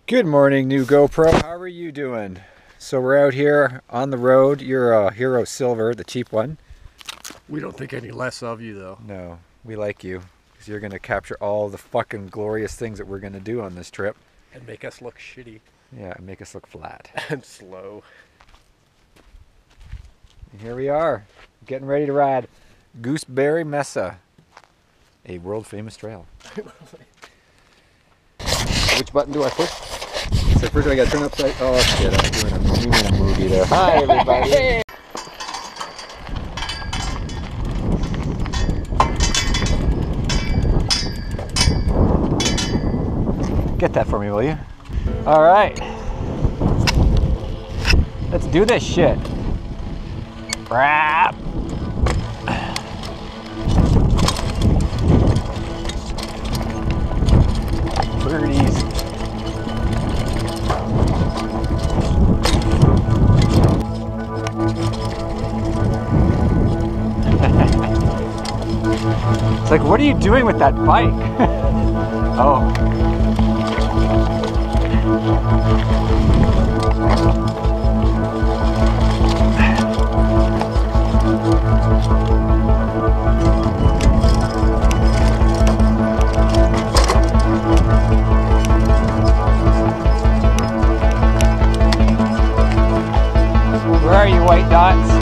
Good morning, new GoPro. How are you doing? So we're out here on the road. You're a Hero Silver, the cheap one. We don't think any less of you, though. No, we like you because you're going to capture all the fucking glorious things that we're going to do on this trip. And make us look shitty. Yeah, and make us look flat. And slow. And here we are, getting ready to ride Gooseberry Mesa, a world famous trail. Which button do I push? So first I got to turn upside. Oh shit! I'm doing a movie there. Hi, everybody. Get that for me, will you? All right. Let's do this shit. Rap. Birdies. It's like, what are you doing with that bike? Oh. Where are you, white dots?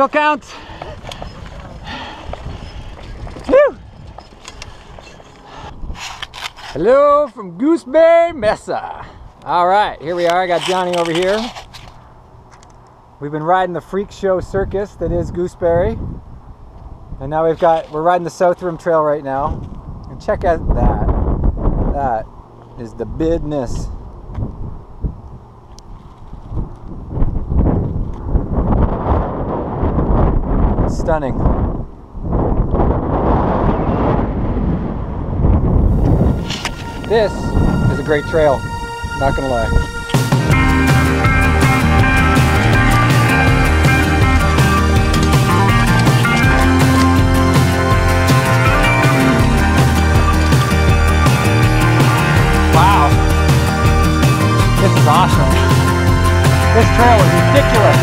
Still counts. Woo! Hello from Gooseberry Mesa. All right, here we are. I got Johnny over here. We've been riding the freak show circus that is Gooseberry. And now we're riding the South Rim Trail right now. And check out that. That is the business. Stunning. This is a great trail, not gonna lie. Wow, this is awesome. This trail is ridiculous.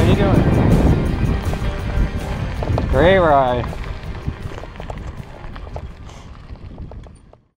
you doing? Great ride.